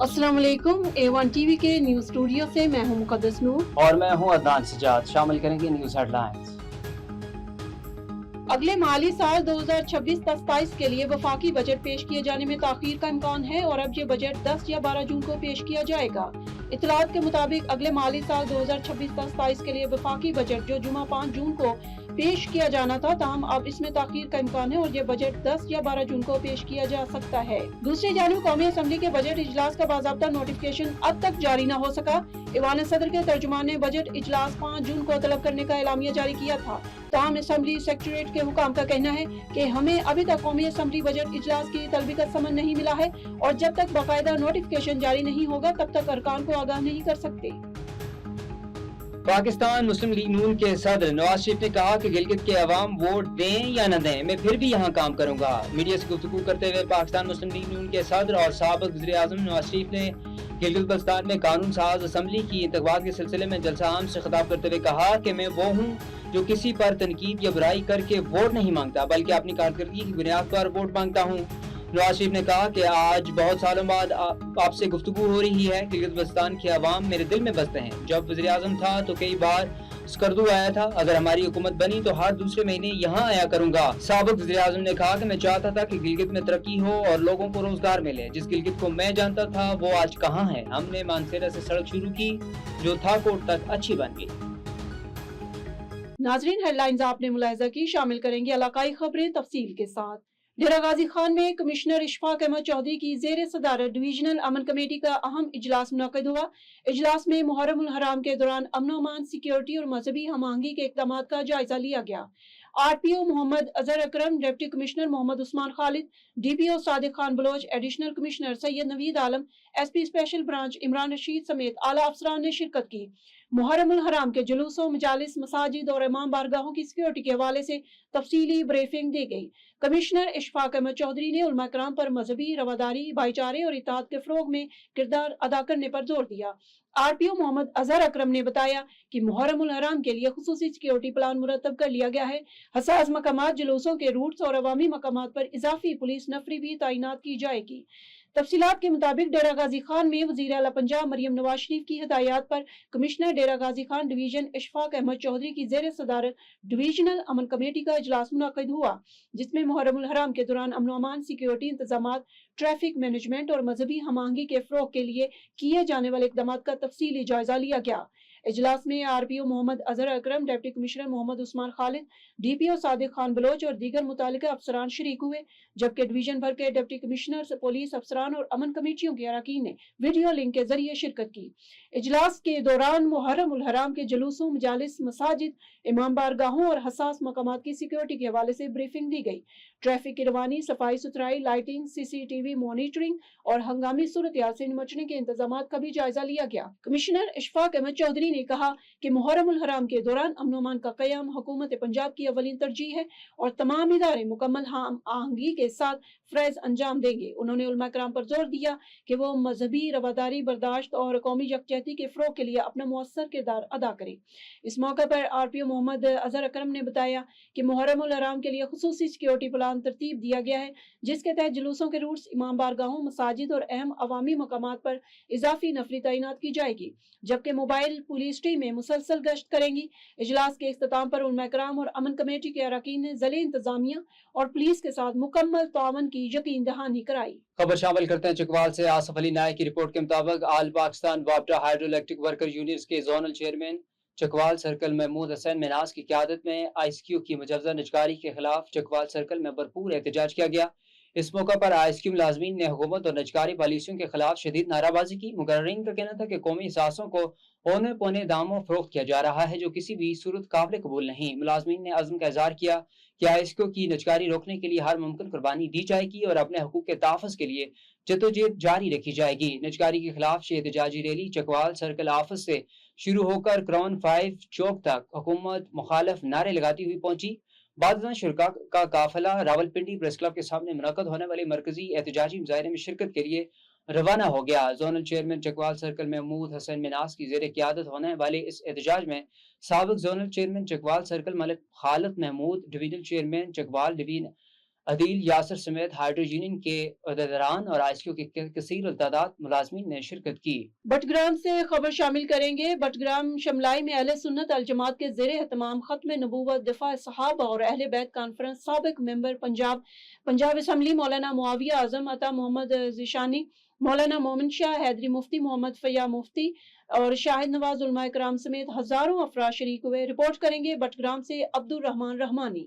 अस्सलाम वालेकुम। A1 TV के न्यूज स्टूडियो से मैं हूं मुकद्दस नूर और मैं हूं अदनान सजाद। शामिल करेंगे न्यूज हेडलाइंस। अगले माली साल 2026-27 के लिए वफाकी बजट पेश किए जाने में ताखीर का इम्कान है और अब ये बजट 10 या 12 जून को पेश किया जाएगा। इतलात के मुताबिक अगले माली साल 2026-27 के लिए वफाकी बजट जो जुमा 5 जून को पेश किया जाना था, ताहम अब इसमें ताखीर का इम्कान है और ये बजट 10 या 12 जून को पेश किया जा सकता है। दूसरी जानिब कौमी असम्बली के बजट इजलास का बाज़ाब्ता नोटिफिकेशन अब तक जारी न हो सका। ईवान सदर के तर्जुमान ने बजट इजलास 5 जून को तलब करने का एलामिया जारी किया था। ताहम असम्बली सेक्रेटरीट के हुकाम का कहना है कि हमें अभी तक कौमी असम्बली बजट इजलास की तलबी का समन नहीं मिला है और जब तक बाकायदा नोटिफिकेशन जारी नहीं होगा तब तक अरकान को आगाह नहीं कर सकते। पाकिस्तान मुस्लिम लीग नून के सदर नवाज शरीफ ने कहा कि गिलगित के अवाम वोट दें या न दें, मैं फिर भी यहाँ काम करूँगा। मीडिया से गुफ्तगू करते हुए पाकिस्तान मुस्लिम लीग नून के सदर और साबिक वज़ीर आज़म नवाज शरीफ ने गिलगित बल्तिस्तान में कानून साज असम्बली की इंतख़ाबात के सिलसिले में जलसा आम से खिताब करते हुए कहा कि मैं वो हूँ जो किसी पर तनकीद या बुराई करके वोट नहीं मांगता, बल्कि अपनी कारकर्दगी की बुनियाद पर वोट मांगता हूँ। नवाज शरीफ ने कहा कि आज बहुत सालों बाद आपसे गुफ्तगू हो रही है। गिलगित बल्तिस्तान के अवाम मेरे दिल में बसते हैं। जब वज़ीर आज़म था तो कई बार स्कर्दू आया था। अगर हमारी हुकूमत बनी तो हर दूसरे महीने यहाँ आया करूँगा। साबिक वज़ीर आज़म ने कहा कि मैं चाहता था कि गिलगित में तरक्की हो और लोगों को रोजगार मिले। जिस गिलगित को मैं जानता था वो आज कहाँ है। हमने मानसेरा से सड़क शुरू की जो थाकोट तक अच्छी बन गई। नाजरीन, हेडलाइंस आपने मुलाहिजा की। शामिल करेंगे इलाकाई खबरें तफसील के साथ। डेरा गाजी खान में कमिश्नर इशफाक अहमद चौधरी की जेर सदारत डिवीजनल अमन कमेटी का अहम इजलास मुनक्किद हुआ। इजलास में मुहर्रम उल हराम के दौरान अमन अमान, सिक्योरिटी और मजहबी हमआहंगी के इक़दाम का जायजा लिया गया। RPO Mohammad Azhar Akram, deputy commissioner Mohammad Usman Khalid, DPO Sadiq Khan Baloch, additional commissioner Syed Naveed Alam, SP special branch Imran Rashid समेत आला अफसरान ने शिरकत की। मुहर्रम उल हराम के जुलूसों, मजालिस, मसाजिद और इमाम बारगाहों की सिक्योरिटी के हवाले से तफसीली ब्रीफिंग दी गई। कमिश्नर इशफाक अहमद चौधरी ने उलमा कराम पर मजहबी रवादारी, भाईचारे और इत्तेहाद के फरोग में किरदार अदा करने पर जोर दिया। RPO मोहम्मद अजहर अकरम ने बताया कि मुहर्रम उल हराम के लिए खुसूसी सिक्योरिटी प्लान मुरतब कर लिया गया है। हसास मकामात, जुलूसों के रूट्स और अवामी मकामात पर इजाफी पुलिस नफरी भी तैनात की जाएगी। तफसीलात के मुताबिक डेरा गाजी खान में वज़ीर आला पंजाब मरियम नवाज शरीफ की हिदायत पर कमिश्नर डेरा गाजी खान डिवीजन इशफाक अहमद चौधरी की जेर सदारत डिवीजनल अमन कमेटी का इजलास मुनक्किद हुआ, जिसमें मुहर्रम उल हराम के दौरान अमन अमान, सिक्योरिटी इंतजामात, ट्रैफिक मैनेजमेंट और मजहबी हमआहंगी के फरोग के लिए किए जाने वाले इक़दाम का तफसीली जायजा लिया गया। इजलास में RPO Mohammad Azhar Akram, deputy commissioner Mohammad Usman Khalid, DPO Sadiq Khan Baloch और दीगर मुतालिका अफसरान शरीक हुए, जबकि डिवीजन भर के डिप्टी कमिश्नर, पुलिस अफसरान और अमन कमेटियों के अरकान ने वीडियो लिंक के जरिए शिरकत की। इजलास के दौरान मुहर्रम उल हराम के जुलूसों, मजालिस, मसाजिद, इमाम बारगाहों और हसास मकामात की सिक्योरिटी के हवाले से ब्रीफिंग दी गई। ट्रैफिक की रवानी, सफाई सुथराई, लाइटिंग, CCTV मॉनिटरिंग और हंगामी सूरत से निपटने के इंतजाम का भी जायजा लिया गया। कमिश्नर इशफाक अहमद चौधरी ने कहा कि मुहर्रम उल हराम के दौरान अमन अमान का कयाम हुकूमत पंजाब की अवलीन तरजीह है और तमाम इदारे मुकम्मल हम आहंगी के साथ फरज अंजाम देंगे। उन्होंने उलमा कराम पर जोर दिया कि वो मजहबी रवादारी, बर्दाश्त और कौमी यकजहती के फरोग के लिए अपना मुअस्सर किरदार अदा करें। इस मौके पर RPO मोहम्मद अजहर अकरम ने बताया कि मुहर्रम उल हराम के लिए खुसूसी सिक्योरिटी प्लान तरतीब दिया गया है, जिसके तहत जुलूसों के रूट्स, इमाम बारगाहों, मसाजिद और अहम अवामी मकामात पर इजाफी नफरी तैनात की जाएगी, जबकि मोबाइल पुलिस टीमें मुसलसल गश्त करेंगी। इजलास के इख्तिताम पर उलमा कराम और अमन कमेटी के अरकान ने ज़िले इंतजामिया और पुलिस के साथ मुकम्मल तावन की यकीन दहानी कराई। खबर शामिल करते हैं चकवाल से। आसफ अली नायक की रिपोर्ट के मुताबिक आल पाकिस्तान वापडा हाइड्रो इलेक्ट्रिक वर्कर यूनियन के zonal chairman Chakwal circle Mahmood Hussain Minas की क़यादत में ISQ की मुजवजा निजकारी के खिलाफ चकवाल सर्कल में भरपूर एहतजाज किया गया। इस मौका पर ISQ मुलाजमीन ने हुकूमत और निजकारी पॉलिसियों के खिलाफ शदीद नाराबाजी की। मुकर्रीन का कहना था कि कौमी सासों को औने पौने दामों फरोख्त किया जा रहा है, जो किसी भी सूरत काबिल कबूल नहीं। मुलाजमीन ने अज़्म का इज़हार किया कि ISQ की निजकारी रोकने के लिए हर मुमकिन कुर्बानी दी जाएगी और अपने हकूक़ के तहफ़्फ़ुज़ के लिए जद्दोजहद जारी रखी जाएगी। निजकारी के खिलाफ एहतजाजी रैली चकवाल सर्कल ऑफिस से शुरू होकर क्राउन 5 चौक तक हुकूमत मुखालिफ नारे लगाती हुई पहुंची। बाद शुरा का काफिला रावलपिंडी प्रेस क्लब के सामने मुनक्कद होने वाले मरकजी एहतजाजी मुजाहरे में शिरकत के लिए रवाना हो गया। Zonal chairman Chakwal circle Mahmood Hasan Minas की जेर क़यादत होने वाले इस एहतजाज में साबिक zonal chairman Chakwal circle Malik Khalid Mahmood, divisional chairman Chakwal division Adeel Yasir سمیت ہائیڈرو یونین کے عہدیداران اور ISQ کے کثیر التعداد ملازمین نے شرکت کی۔ بٹگرام سے خبر شامل کریں گے۔ بٹگرام شملائی میں اہل سنت الجماعت کے زیر اہتمام ختم نبوت دفاع صحابہ اور اہل بیت کانفرنس سابق ممبر پنجاب اسمبلی مولانا معاویہ اعظم عطا محمد ذیشانی، مولانا مومن شاہ حیدری مفتی محمد فیا مفتی اور شاہد نواز علماء کرام سمیت ہزاروں افراد شریک ہوئے۔ رپورٹ کریں گے بٹگرام سے عبدالرحمان رحمانی۔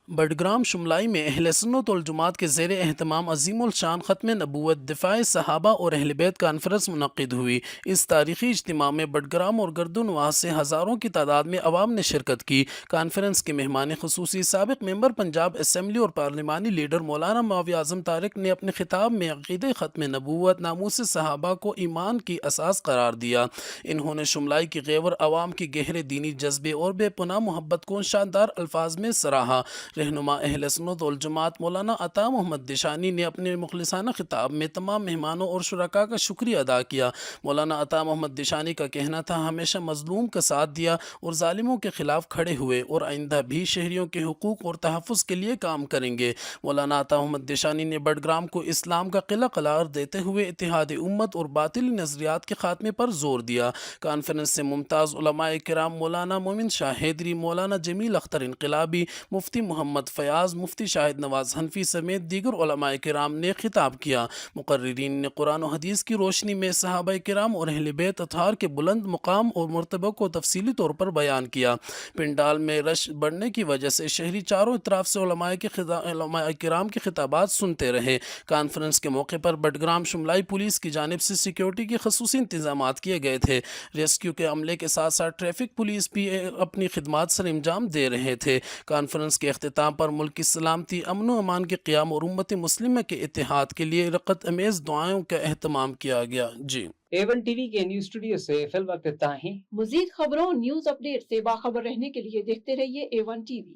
بٹگرام شملائی میں اہل سنت والجماعت کے زیر اہتمام عظیم الشان ختم نبوت دفاع صحابہ اور اہل بیت کانفرنس منعقد ہوئی۔ اس تاریخی اجتماع میں بٹگرام اور گرد و نواح سے ہزاروں کی تعداد میں عوام نے شرکت کی۔ کانفرنس کے مہمان خصوصی سابق ممبر پنجاب اسمبلی اور پارلیمانی لیڈر مولانا معاویہ اعظم طارق نے اپنے خطاب میں عقیدہ ختم نبوت ناموس صحابہ کو ایمان کی اساس قرار دیا۔ انہوں نے شملائی کی غیور عوام کی گہرے دینی جذبے اور بے پناہ محبت کو شاندار الفاظ میں سراہا۔ رہنما اہل سنت والجماعت مولانا عطا محمد دیشانی نے اپنے مخلصانہ خطاب میں تمام مہمانوں اور شرکاء کا شکریہ ادا کیا۔ مولانا عطا محمد دیشانی کا کہنا تھا، ہمیشہ مظلوم کا ساتھ دیا اور ظالموں کے خلاف کھڑے ہوئے اور آئندہ بھی شہریوں کے حقوق اور تحفظ کے لیے کام کریں گے۔ مولانا عطا محمد دیشانی نے بٹگرام کو اسلام کا قلعہ قرار دیتے ہوئے اتحاد امت اور باطلی نظریات کے خاتمے پر زور دیا۔ کانفرنس سے ممتاز علماء کرام مولانا مومن شاہ حیدری، مولانا جمیل اختر انقلابی، مفتی محمد فیاض، مفتی شاہد نواز حنفی سمیت دیگر علماء کرام نے خطاب کیا۔ مقررین نے قرآن و حدیث کی روشنی میں صحابہ کرام اور اہل بیت اطہار کے بلند مقام اور مرتبہ کو تفصیلی طور پر بیان کیا۔ پنڈال میں رش بڑھنے کی وجہ سے شہری چاروں اطراف سے علماء کرام کے خطابات سنتے رہے۔ کانفرنس کے موقع پر بٹگرام شملائی پولیس کی جانب سے سیکیورٹی کے خصوصی انتظامات کیے گئے تھے۔ ریسکیو کے عملے کے ساتھ ساتھ ٹریفک پولیس بھی اپنی خدمات سر انجام دے رہے تھے۔ کانفرنس کے اختتام پر ملک کی سلامتی، امن و امان کے قیام اور امت مسلمہ کے اتحاد کے لیے رقت امیز دعائوں کا اہتمام کیا گیا۔ A1 TV کے نیوز اسٹوڈیو سے فی الوقت اتنا ہی۔ مزید خبروں اور نیوز اپڈیٹ سے باخبر رہنے کے لیے دیکھتے رہیے A1 TV۔